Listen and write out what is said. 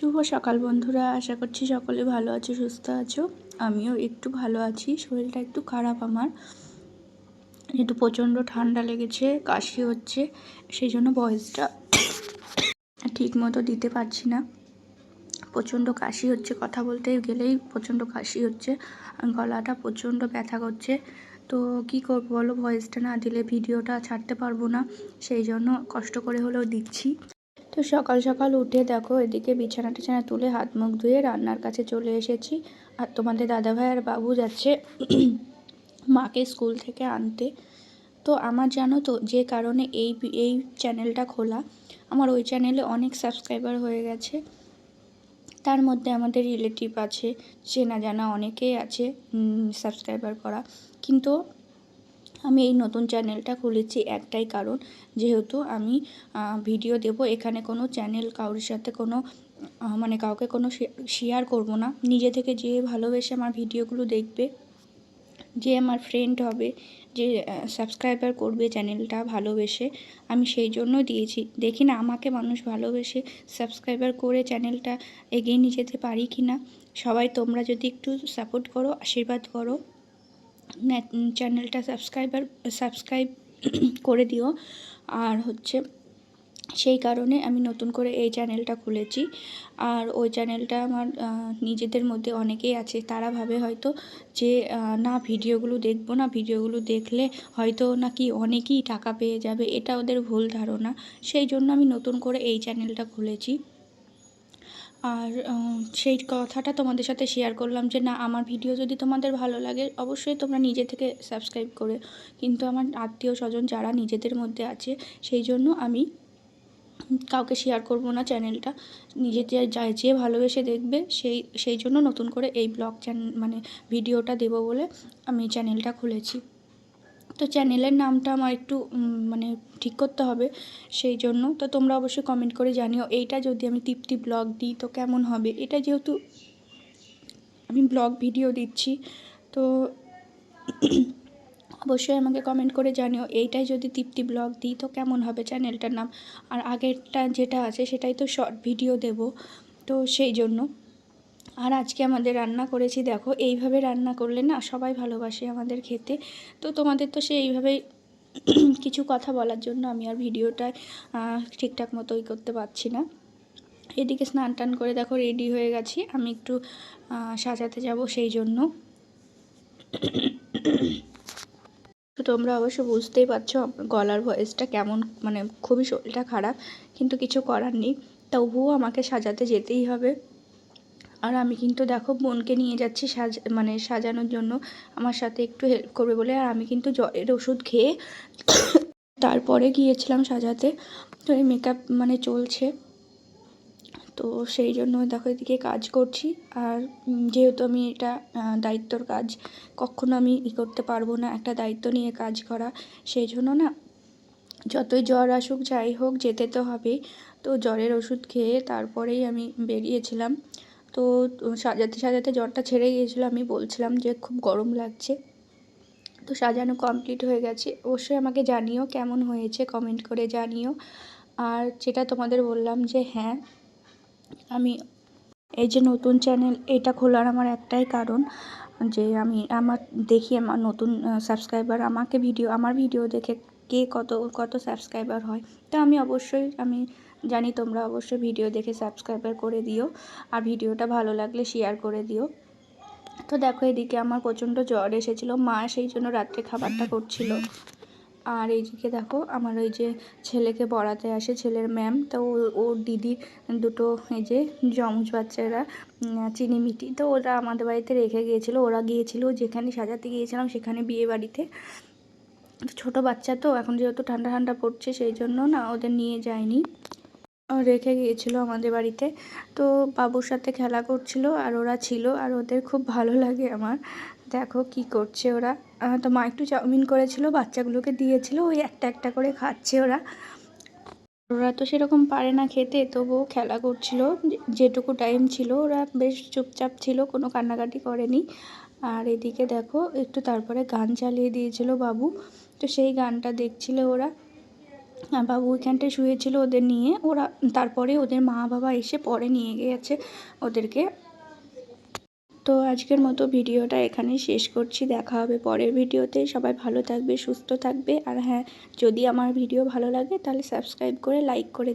শুভ সকাল বন্ধুরা, আশা করছি সকলে ভালো আছো, সুস্থ আছো। আমিও একটু ভালো আছি। শরীরটা একটু খারাপ আমার, একটু প্রচণ্ড ঠান্ডা লেগেছে, কাশি হচ্ছে, সেই জন্য ভয়েসটা ঠিক মতো দিতে পারছি না। প্রচণ্ড কাশি হচ্ছে, কথা বলতে গেলেই প্রচণ্ড কাশি হচ্ছে, গলাটা প্রচণ্ড ব্যথা করছে। তো কি করবো বলো, ভয়েসটা না দিলে ভিডিওটা ছাড়তে পারবো না, সেই জন্য কষ্ট করে হলেও দিচ্ছি। তো সকাল সকাল উঠে দেখো এদিকে বিছানা টিছানা তুলে হাত মুখ ধুয়ে রান্নার কাছে চলে এসেছি। আর তোমাদের দাদাভাই আর বাবু যাচ্ছে মাকে স্কুল থেকে আনতে। তো আমার জানো তো যে কারণে এই চ্যানেলটা খোলা, আমার ওই চ্যানেলে অনেক সাবস্ক্রাইবার হয়ে গেছে। তার মধ্যে আমাদের রিলেটিভ আছে, চেনা জানা অনেকেই আছে সাবস্ক্রাইবার করা। কিন্তু আমি এই নতুন চ্যানেলটা খুলেছি একটাই কারণ, যেহেতু আমি ভিডিও দেব, এখানে কোনো চ্যানেল কারোর সাথে কোনো মানে কাউকে কোনো শেয়ার করব না। নিজে থেকে যে ভালোবেসে আমার ভিডিওগুলো দেখবে, যে আমার ফ্রেন্ড হবে, যে সাবস্ক্রাইবার করবে চ্যানেলটা ভালোবেসে, আমি সেই জন্য দিয়েছি। দেখি না আমাকে মানুষ ভালোবেসে সাবস্ক্রাইবার করে চ্যানেলটা এগিয়ে নিয়ে যেতে পারি কি না। সবাই তোমরা যদি একটু সাপোর্ট করো, আশীর্বাদ করো, চ্যানেলটা সাবস্ক্রাইব করে দিও। আর হচ্ছে সেই কারণে আমি নতুন করে এই চ্যানেলটা খুলেছি। আর ওই চ্যানেলটা আমার নিজেদের মধ্যে অনেকেই আছে, তারা ভাবে হয়তো যে না ভিডিওগুলো দেখবো না, ভিডিওগুলো দেখলে হয়তো নাকি অনেকেই টাকা পেয়ে যাবে, এটা ওদের ভুল ধারণা। সেই জন্য আমি নতুন করে এই চ্যানেলটা খুলেছি। আর সেই কথাটা তোমাদের সাথে শেয়ার করলাম যে না, আমার ভিডিও যদি তোমাদের ভালো লাগে অবশ্যই তোমরা নিজে থেকে সাবস্ক্রাইব করে। কিন্তু আমার আত্মীয় স্বজন যারা নিজেদের মধ্যে আছে, সেই জন্য আমি কাউকে শেয়ার করব না চ্যানেলটা, নিজে যে ভালোবেসে দেখবে সেই জন্য নতুন করে এই ব্লগ মানে ভিডিওটা দেব বলে আমি চ্যানেলটা খুলেছি। তো চ্যানেলের নামটা আমার একটু মানে ঠিক করতে হবে, সেই জন্য। তো তোমরা অবশ্যই কমেন্ট করে জানিও এইটা যদি আমি তৃপ্তি ব্লগ দিই তো কেমন হবে। এটা যেহেতু আমি ব্লগ ভিডিও দিচ্ছি, তো অবশ্যই আমাকে কমেন্ট করে জানিও এইটাই যদি তৃপ্তি ব্লগ দিই তো কেমন হবে চ্যানেলটার নাম। আর আগেরটা যেটা আছে সেটাই তো শর্ট ভিডিও দেব, তো সেই জন্য। আর আজকে আমাদের রান্না করেছি, দেখো এইভাবে রান্না করলে না সবাই ভালোবাসে আমাদের খেতে। তো তোমাদের তো এইভাবেই কিছু কথা বলার জন্য আমি আর ভিডিওটা ঠিকঠাক মতোই করতে পারছি না। এদিকে স্নান টান করে দেখো রেডি হয়ে গেছি, আমি একটু সাজাতে যাব, সেই জন্য। তো তোমরা অবশ্য বুঝতেই পারছো গলার ভয়েসটা কেমন, মানে খুবই শরীরটা খারাপ, কিন্তু কিছু করার নেই, তবুও আমাকে সাজাতে যেতেই হবে। আর আমি কিন্তু দেখো বোনকে নিয়ে যাচ্ছি মানে সাজানোর জন্য, আমার সাথে একটু হেল্প করবে বলে। আর আমি কিন্তু জ্বরের ওষুধ খেয়ে তারপরে গিয়েছিলাম সাজাতে। তো এই মেকআপ মানে চলছে, তো সেই জন্য দেখো এদিকে কাজ করছি। আর যেহেতু আমি এটা দায়িত্বর কাজ, কখনো আমি করতে পারবো না একটা দায়িত্ব নিয়ে কাজ করা, সেই জন্য না যতই জ্বর আসুক যাই হোক যেতে তো হবেই। তো জ্বরের ওষুধ খেয়ে তারপরেই আমি বেরিয়েছিলাম। তো সাজাতে সাজাতে জ্বরটা ছেড়ে গিয়েছিলো, আমি বলছিলাম যে খুব গরম লাগছে। তো সাজানো কমপ্লিট হয়ে গেছে, অবশ্যই আমাকে জানিও কেমন হয়েছে, কমেন্ট করে জানিও। আর যেটা তোমাদের বললাম যে হ্যাঁ, আমি এই যে নতুন চ্যানেল এটা খোলার আমার একটাই কারণ, যে আমি দেখি আমার নতুন সাবস্ক্রাইবার আমার ভিডিও দেখে কে কত কত সাবস্ক্রাইবার হয়। তো আমি জানি তোমরা অবশ্যই ভিডিও দেখে সাবস্ক্রাইবার করে দিও, আর ভিডিওটা ভালো লাগলে শেয়ার করে দিও। তো দেখো এদিকে আমার প্রচণ্ড জ্বর এসেছিলো, মা সেই জন্য রাত্রে খাবারটা করছিল। আর এইদিকে দেখো আমার ওই যে ছেলেকে পড়াতে আসে ছেলের ম্যাম, তো ওর দিদির দুটো এই যে যমজ বাচ্চারা চিনিমিটি, তো ওরা আমাদের বাড়িতে রেখে গিয়েছিলো। ওরা গিয়েছিলো যেখানে সাজাতে গিয়েছিলাম সেখানে বিয়ে বাড়িতে। ছোটো বাচ্চা তো এখন যেহেতু ঠান্ডা ঠান্ডা পড়ছে, সেই জন্য না ওদের নিয়ে যায়নি, রেখে গিয়েছিলো আমাদের বাড়িতে। তো বাবুর সাথে খেলা করছিল আর ওরা ছিল, আর ওদের খুব ভালো লাগে আমার। দেখো কি করছে ওরা। তো মা একটু চাউমিন করেছিল, বাচ্চাগুলোকে দিয়েছিল, ওই একটা একটা করে খাচ্ছে ওরা। ওরা তো সেরকম পারে না খেতে, তবুও খেলা করছিল। যেটুকু টাইম ছিল ওরা বেশ চুপচাপ ছিল, কোনো কান্নাকাটি করেনি। আর এদিকে দেখো একটু তারপরে গান চালিয়ে দিয়েছিল বাবু, তো সেই গানটা দেখছিল ওরা। বাবু ওইখানটায় শুয়েছিল ওদের নিয়ে, ওরা তারপরে ওদের মা বাবা এসে পরে নিয়ে গিয়েছে ওদেরকে। তো আজকের মতো ভিডিওটা এখানেই শেষ করছি, দেখা হবে পরের ভিডিওতে। সবাই ভালো থাকবে, সুস্থ থাকবে। আর হ্যাঁ, যদি আমার ভিডিও ভালো লাগে তাহলে সাবস্ক্রাইব করে লাইক করে